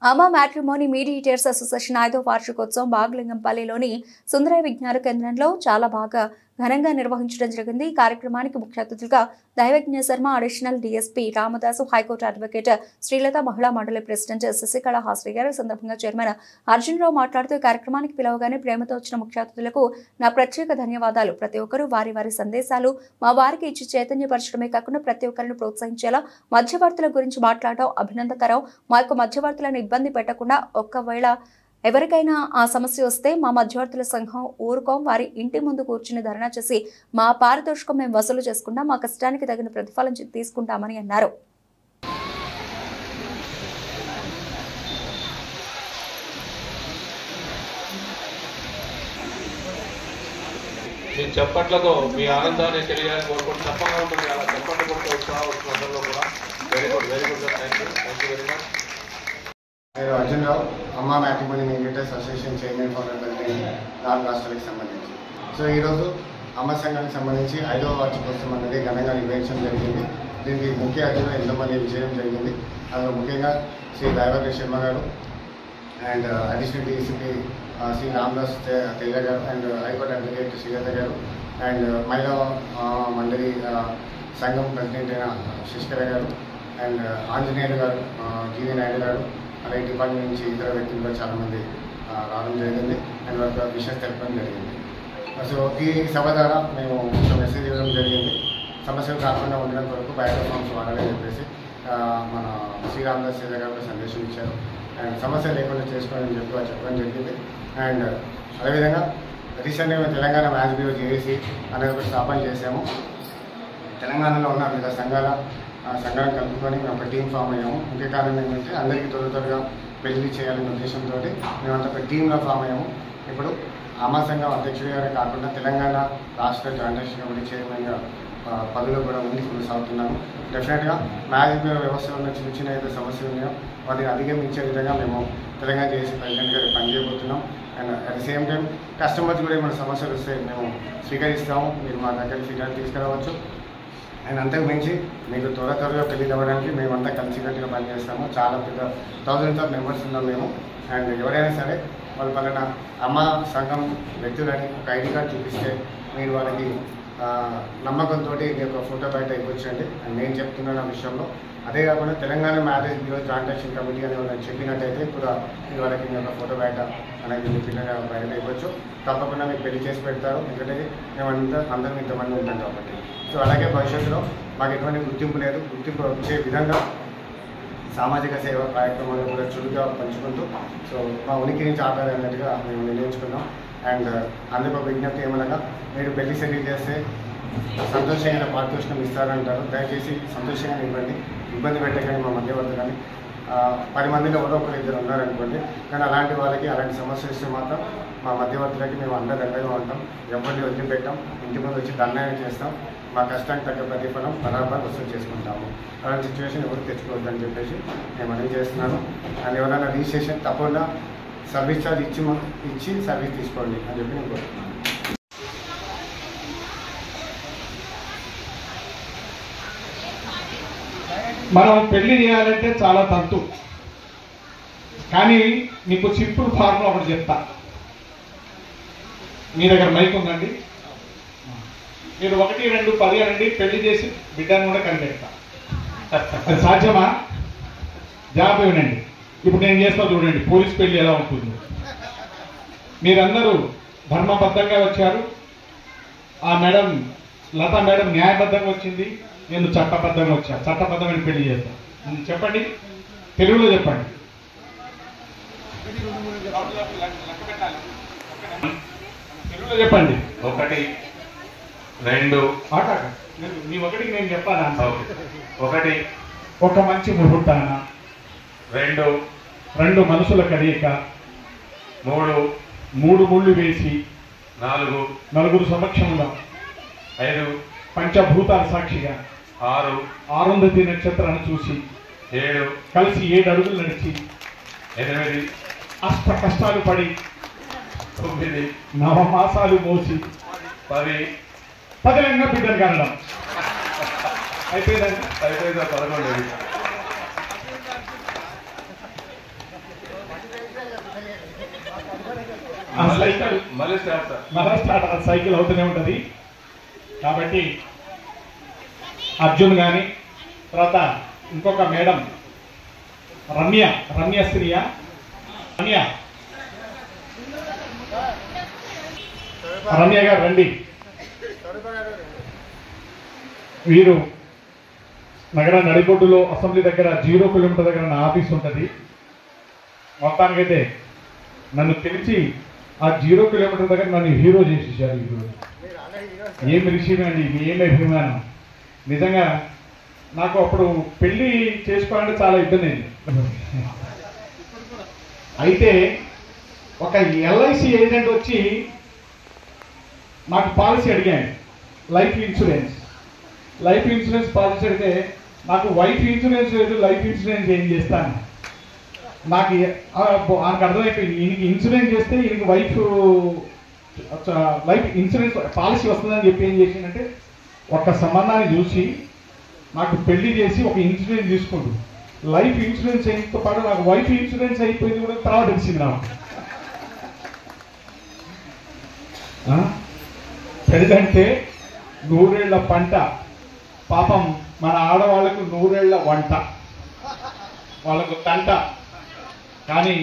అమా matrimony mediators association 5వ వార్షికోత్సవం బాగలింగంపల్లిలోని సుందరయ్య విజ్ఞాన కేంద్రంలో చాలా బాగా ఘనంగా నిర్వహించడం జరిగింది. ఈ కార్యక్రమానికి ముఖ్య అతిథులుగా Daivajna Sharma, additional DSP Ramadasu, high court advocate Srilatha, మహిళా మండలి ప్రెసిడెంట్ శశికళ హాజరయ్యారు. ఈ సందర్భంగా చైర్మన్ అర్జునరావు మాట్లాడుతూ ఈ కార్యక్రమానికి పిలవగానే ప్రేమతో వచ్చిన ముఖ్య అతిథులకు నా ప్రత్యేక ధన్యవాదాలు. ప్రతి ఒక్కరూ వారి వారి సందేశాలు మా వారికి ఇచ్చి చైతన్యపరచడమే కాకుండా ప్రతి ఒక్కరిని ప్రోత్సహించేలా మధ్యవర్తుల గురించి మాట్లాడడం అభినందకరం. మా యొక్క మధ్యవర్తులను ఇబ్బంది పెట్టకుండా ఒక్కవేళ ఎవరికైనా ఆ సమస్య వస్తే మా మధ్యవర్తుల సంఘం ఊరుకోం, వారి ఇంటి ముందు కూర్చుని ధర్నా చేసి మా పారితోషికం మేము వసూలు చేసుకుంటాం, మా కష్టానికి తగిన ప్రతిఫలం తీసుకుంటామని అన్నారు. మీ చప్పట్లతో మీ ఆనందాన్ని తెలియాలని కోరుకుంటూ తప్పగా ఉంటుంది. అలా చప్పట్లు కొడుతూ ఉత్సాహంలో కూడా very good sir. Thank you very much. నేను అర్జునరావు, అమ్మా matrimony mediators association chairman for నాలుగు రాష్ట్రాలకు సంబంధించి. సో ఈరోజు అమ్మ సంఘానికి సంబంధించి 5వ వార్షికోత్సవం అనేది ఘనంగా నిర్వహించడం జరిగింది. దీనికి ముఖ్య అతిథులు ఎంతోమంది విజయం జరిగింది. అందులో ముఖ్యంగా శ్రీ దైవజ్ఞ శర్మ గారు and additional DCP Shri Ramdas Teja గారు అండ్ హైకోర్టు అడ్వకేట్ శ్రీలత గారు అండ్ మహిళా మండలి సంఘం ప్రెసిడెంట్ అయిన శశికళ గారు అండ్ ఆంజనేయులు గారు, జీవీ నాయుడు గారు, అలాగే డిపార్ట్మెంట్ నుంచి ఇతర వ్యక్తులు కూడా చాలామంది రావడం జరిగింది అండ్ వాళ్ళ విషయం తెలపడం జరిగింది. సో ఈ సభ ద్వారా మేము ఒక మెసేజ్ ఇవ్వడం జరిగింది. సమస్యలు కాకుండా ఉండడం కొరకు బయోఫార్మ్స్ వాడాలని చెప్పేసి మన శ్రీరామదాస్ తేజ గారు సందేశం ఇచ్చారు. అండ్ సమస్య లేకుండా చేసుకోవాలని చెప్పి వాళ్ళు చెప్పడం జరిగింది. అండ్ అదేవిధంగా రీసెంట్గా మేము తెలంగాణ మ్యాచ్ బ్యూరో జేఏసీ అనేది ఒక స్థాపన చేసాము. తెలంగాణలో ఉన్న వివిధ సంఘాలను కలుపుకొని మేము ఒక టీం ఫామ్ అయ్యాము. ముఖ్య కారణం ఏంటంటే అందరికీ త్వరగా పెళ్లి చేయాలనే ఉద్దేశంతో మేమంతా ఒక టీంగా ఫామ్ అయ్యాము. ఇప్పుడు అమ్మా సంఘం అధ్యక్షుడిగానే కాకుండా తెలంగాణ రాష్ట్ర జాయింట్ యాక్షన్ కమిటీ చైర్మన్గా పదవిలో కూడా ఉండి కొనసాగుతున్నాము. డెఫినెట్గా మ్యాచ్ బ్యూరో వ్యవస్థలో ఉన్న చిన్న చిన్న ఏదో సమస్యలు ఉన్నాయో వాటిని అధిగమించే విధంగా మేము తెలంగాణ చేసి ప్రెసిడెంట్గా పనిచేయబోతున్నాం. And at the same time customers కూడా ఏమైనా సమస్యలు వస్తే మేము స్వీకరిస్తాము. మీరు మా దగ్గర ఫిర్యాదు తీసుకురావచ్చు. అండ్ అంతకు మించి మీకు త్వరగా పెళ్లి అవ్వడానికి మేమంతా కలిసికట్టుగా పనిచేస్తాము. చాలా పెద్ద థౌజండ్స్ ఆఫ్ మెంబర్స్ ఉన్నాం మేము. అండ్ ఎవరైనా సరే వాళ్ళు పలానా అమ్మ సంఘం వ్యక్తులని ఒక ఐడి కార్డు చూపిస్తే మీరు వాళ్ళకి నమ్మకంతో మీ యొక్క ఫోటో బయట ఇవ్వచ్చండి. అండ్ నేను చెప్తున్నాను ఆ విషయంలో. అదే కాకుండా Telangana marriage bureau joint action committee అని వాళ్ళని చెప్పినట్టయితే కూడా మీరు వాళ్ళకి మీ యొక్క ఫోటో బయట అనేది మీ పిల్లగా బయట ఇవ్వచ్చు. తప్పకుండా మీకు పెళ్లి చేసి పెడతారు. ఎందుకంటే అందరం ఇంతమంది ఉంటాం కాబట్టి. సో అలాగే భవిష్యత్తులో మాకు ఎటువంటి గుర్తింపు లేదు. గుర్తింపు వచ్చే విధంగా సామాజిక సేవ కార్యక్రమాలు కూడా చురుగ్గా పంచుకుంటూ సో మా ఉనికిని చాటాలి అన్నట్టుగా మేము నిర్ణయించుకున్నాం. అండ్ అందుకు విజ్ఞప్తి ఏమనగా మీరు పెళ్లి సెటిల్ చేస్తే సంతోషంగా పారితోషికం ఇస్తారంటారు. దయచేసి సంతోషంగా ఇవ్వండి, ఇబ్బంది పెట్టకండి. మా మధ్యవర్తి కానీ 10 మందిలో ఎవరో ఒకరు ఇద్దరు ఉన్నారనుకోండి. కానీ అలాంటి వాళ్ళకి అలాంటి సమస్య వస్తే మాత్రం మా మధ్యవర్తులకి మేము అండగా ఉంటాం. ఎవరిని వదిలిపెట్టాం. ఇంటి ముందు వచ్చి దండాన్ని చేస్తాం. మా కష్టానికి తగ్గ ప్రతిఫలం బరాబర్ వసూలు చేసుకుంటాము. అలాంటి సిచ్యువేషన్ ఎవరు తెచ్చుకోవద్దని చెప్పేసి నేను మనవి చేస్తున్నాను. అండ్ ఎవరైనా రిజిస్ట్రేషన్ తప్పకుండా సర్వీస్ ఛార్జ్ ఇచ్చి సర్వీస్ తీసుకోండి అని చెప్పి నేను కోరుతున్నాను. మనం పెళ్లి చేయాలంటే చాలా తంతు, కానీ మీకు సింపుల్ ఫార్ములా ఒకటి చెప్తా. మీ దగ్గర మైక్ ఉందండి, మీరు 1, 2, 10 అనండి, పెళ్లి చేసి బిడ్డను కూడా కనిపెడతా. అది సాధ్యమా? జవాబు ఇవ్వండి. ఇప్పుడు నేను చేస్తా చూడండి, పోలీస్ పెళ్లి ఎలా ఉంటుంది. మీరందరూ ధర్మబద్ధంగా వచ్చారు. ఆ మేడం లతా మేడం న్యాయబద్ధంగా వచ్చింది. నేను చట్టబద్ధంగా వచ్చా. చట్టబద్ధమైన పెళ్లి చేస్తా. చెప్పండి, తెలుగులో చెప్పండి. తెలుగులో చెప్పండి. 1, 2 మీ ఒకటికి నేను చెప్పాలా? 1 ఒక మంచి ముహూర్తాన, 2 మనసుల కలయిక, 3 ముళ్ళు వేసి, 4 నలుగురు సమక్షంలో, 5 పంచభూతాల సాక్షిగా, 6 అరుంధతి నక్షత్రాన్ని చూసి, 7 కలిసి 7 అడుగులు నడిచి, 8 అష్ట కష్టాలు పడి, 9 నవమాసాలు మోసి, 10 పదిలంగా బిడ్డలు కనడం. అయిపోయిందండి. 11 ఆ సైకిల్ మళ్ళీ స్టార్ట్ మళ్ళీ స్టార్ట్ ఆ సైకిల్ అవుతూనే ఉంటుంది. కాబట్టి అర్జున్ కానీ తర్వాత ఇంకొక మేడం రమ్య గారు రండి. వీరు నగర నడిబొడ్డులో అసెంబ్లీ దగ్గర 0 కిలోమీటర్ దగ్గర నా ఆఫీస్ ఉంటుంది. మొత్తానికైతే నన్ను పిలిచి ఆ 0 కిలోమీటర్ దగ్గర నన్ను హీరో చేసేసారు. ఈరోజు ఏమి విషయం అండి, ఏమి అభిమానం. నిజంగా నాకు అప్పుడు పెళ్లి చేసుకోవాలంటే చాలా ఇబ్బంది అయింది. అయితే ఒక LIC ఏజెంట్ వచ్చి నాకు పాలసీ అడిగాను, లైఫ్ ఇన్సూరెన్స్ పాలసీ అడిగితే నాకు వైఫ్ ఇన్సూరెన్స్ లేదు, లైఫ్ ఇన్సూరెన్స్ ఏం చేస్తాను. నాకు అర్థమైపోయింది, ఈయనకి ఇన్సూరెన్స్ చేస్తే ఈయనకి లైఫ్ ఇన్సూరెన్స్ పాలసీ వస్తుందని చెప్పి ఏం చేసిందంటే ఒక సంబంధాన్ని చూసి నాకు పెళ్లి చేసి ఒక ఇన్సూరెన్స్ తీసుకుంటూ లైఫ్ ఇన్సూరెన్స్ అయినతో పాటు నాకు వైఫ్ ఇన్సూరెన్స్ అయిపోయింది కూడా తర్వాత తెలిసింది నాకు. పెళ్ళంటే 100 ఏళ్ల పంట, పాపం మన ఆడవాళ్లకు 100 ఏళ్ల వంట, వాళ్ళకు తంట. కానీ